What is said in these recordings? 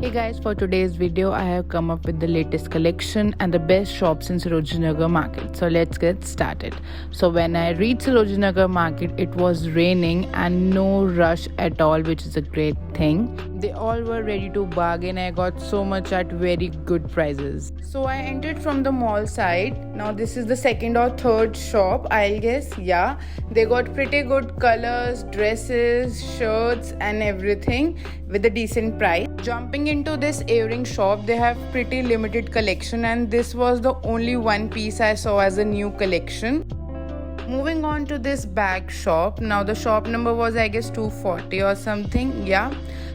Hey guys, for today's video I have come up with the latest collection and the best shops in Sarojini Nagar market. So let's get started. So when I reached Sarojini Nagar market, it was raining and no rush at all, which is a great thing. They all were ready to bargain. I got so much at very good prices. So I entered from the mall side. Now this is the second or third shop, I'll guess. Yeah, they got pretty good colors, dresses, shirts and everything with a decent price. Jumping into this earring shop, they have pretty limited collection and this was the only one piece I saw as a new collection. Moving on to this bag shop. Now the shop number was I guess 240 or something. Yeah,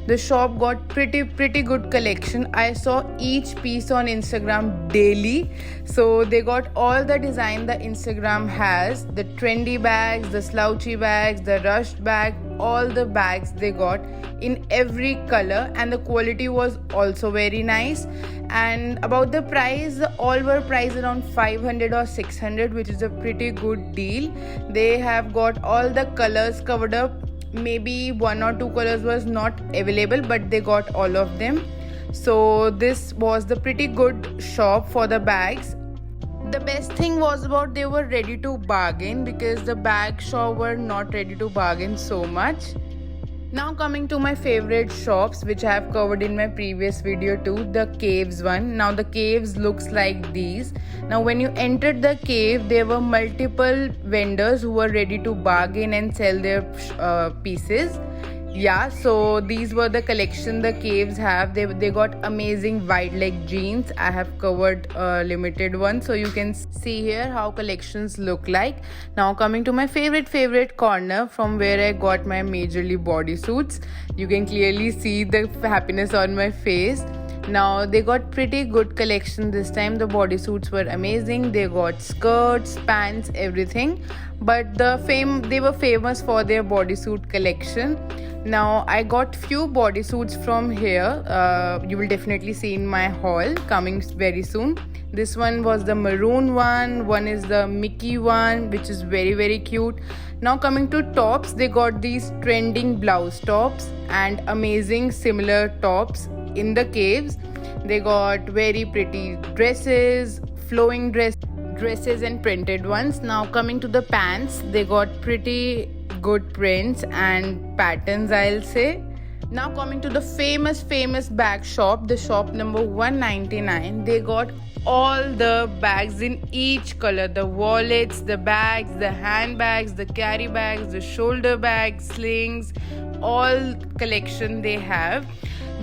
the shop got pretty good collection. I saw each piece on Instagram daily. So they got all the design the Instagram has, the trendy bags, the slouchy bags, the rushed bag, all the bags they got in every color, and the quality was also very nice. And about the price, all were priced around 500 or 600, which is a pretty good deal. They have got all the colors covered up. Maybe one or two colors was not available, but they got all of them. So this was the pretty good shop for the bags. The best thing was about they were ready to bargain, because the bag shop were not ready to bargain so much. Now coming to my favorite shops, which I have covered in my previous video too, the caves one. Now the caves looks like these. Now when you entered the cave, there were multiple vendors who were ready to bargain and sell their pieces. Yeah, so these were the collection the caves have. They got amazing wide leg jeans. I have covered a limited one, so you can see here how collections look like. Now coming to my favorite corner, from where I got my majorly bodysuits. You can clearly see the happiness on my face. Now they got pretty good collection this time. The bodysuits were amazing. They got skirts, pants, everything. But they were famous for their bodysuit collection. Now I got few bodysuits from here. You will definitely see in my haul coming very soon. This one was the maroon one is the Mickey one, which is very cute. Now coming to tops, they got these trending blouse tops and amazing similar tops in the caves. They got very pretty dresses, flowing dresses and printed ones. Now coming to the pants, they got pretty good prints and patterns, I'll say. Now coming to the famous bag shop, the shop number 199. They got all the bags in each color, the wallets, the bags, the handbags, the carry bags, the shoulder bags, slings, all collection they have.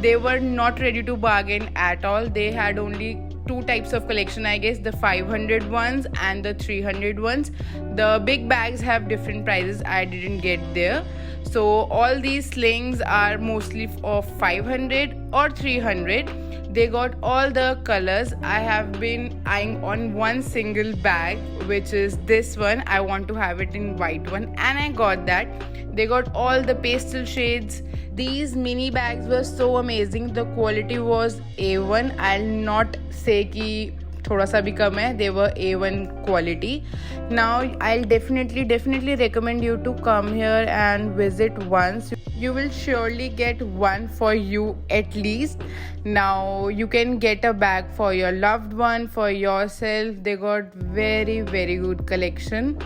They were not ready to bargain at all. They had only two types of collection, I guess, the 500 ones and the 300 ones. The big bags have different prices. I didn't get there. So all these slings are mostly of 500 or 300. They got all the colors. I have been eyeing on one single bag, which is this one. I want to have it in white one, and I got that. They got all the pastel shades. These mini bags were so amazing. The quality was A1. I'll not say ki thoda sa bhi kam hai. They were A1 quality. Now I'll definitely recommend you to come here and visit once. You will surely get one for you at least. Now you can get a bag for your loved one, for yourself. They got very good collection,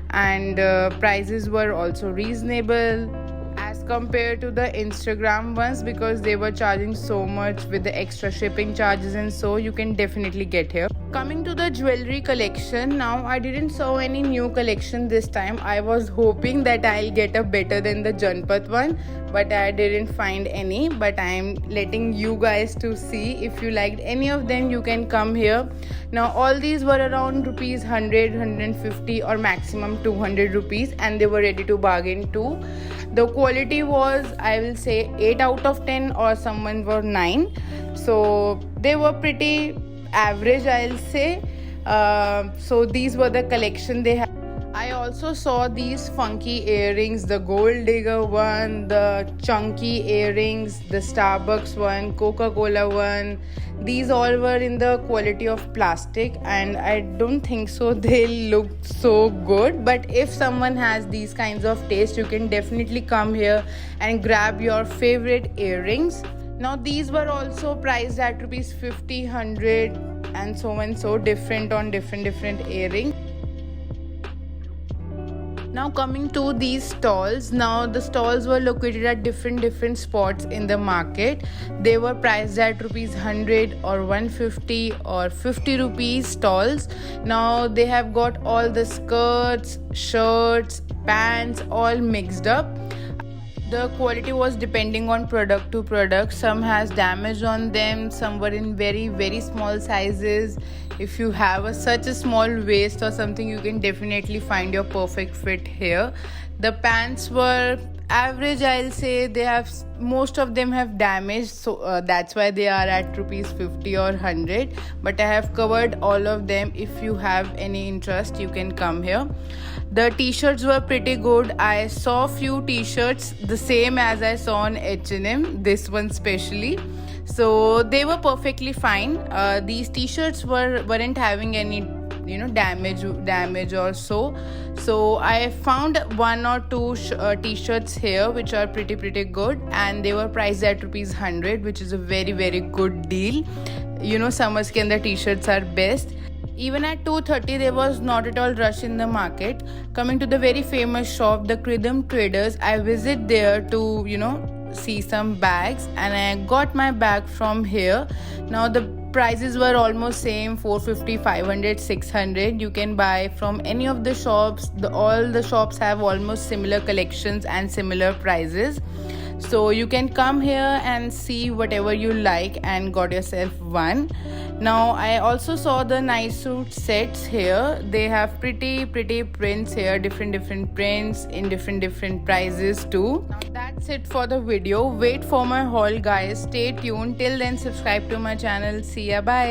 and prices were also reasonable as compared to the Instagram ones, because they were charging so much with the extra shipping charges, and so you can definitely get here. Coming to the jewelry collection, now I didn't saw any new collection this time. I was hoping that I'll get a better than the Janpat one, but I didn't find any. But I'm letting you guys to see. If you liked any of them, you can come here. Now all these were around rupees 100, 150 or maximum 200 rupees, and they were ready to bargain too. The quality was, I will say, 8 out of 10, or someone were 9. So they were pretty average, I'll say. So these were the collection they had. I also saw these funky earrings, the gold digger one, the chunky earrings, the Starbucks one, Coca-Cola one. These all were in the quality of plastic, and I don't think so they look so good. But if someone has these kinds of taste, you can definitely come here and grab your favorite earrings. Now these were also priced at rupees 50, 100 and so different on different earrings. Now coming to these stalls, now the stalls were located at different spots in the market. They were priced at rupees 100 or 150 or 50 rupees stalls. Now they have got all the skirts, shirts, pants all mixed up. The quality was depending on product to product. Some has damage on them, some were in very small sizes. If you have such a small waist or something, you can definitely find your perfect fit here. The pants were average, I'll say. They have, most of them have damage, so that's why they are at rupees 50 or 100, but I have covered all of them. If you have any interest, you can come here. The t-shirts were pretty good. I saw few t-shirts the same as I saw on H&M, this one specially, so they were perfectly fine. These t-shirts weren't having any damage or so I found one or two t-shirts here which are pretty good, and they were priced at rupees 100, which is a very good deal. Summers ke andar t-shirts are best. Even at 2:30 there was not at all rush in the market. Coming to the very famous shop, the Rhythm Traders, I visit there to see some bags, and I got my bag from here. Now the prices were almost same, 450, 500, 600. You can buy from any of the shops. All the shops have almost similar collections and similar prices, so you can come here and see whatever you like and got yourself one. Now I also saw the nice suit sets here. They have pretty prints here, different prints in different prices too. Now that's it for the video. Wait for my haul, guys. Stay tuned. Till then, subscribe to my channel. See ya, bye.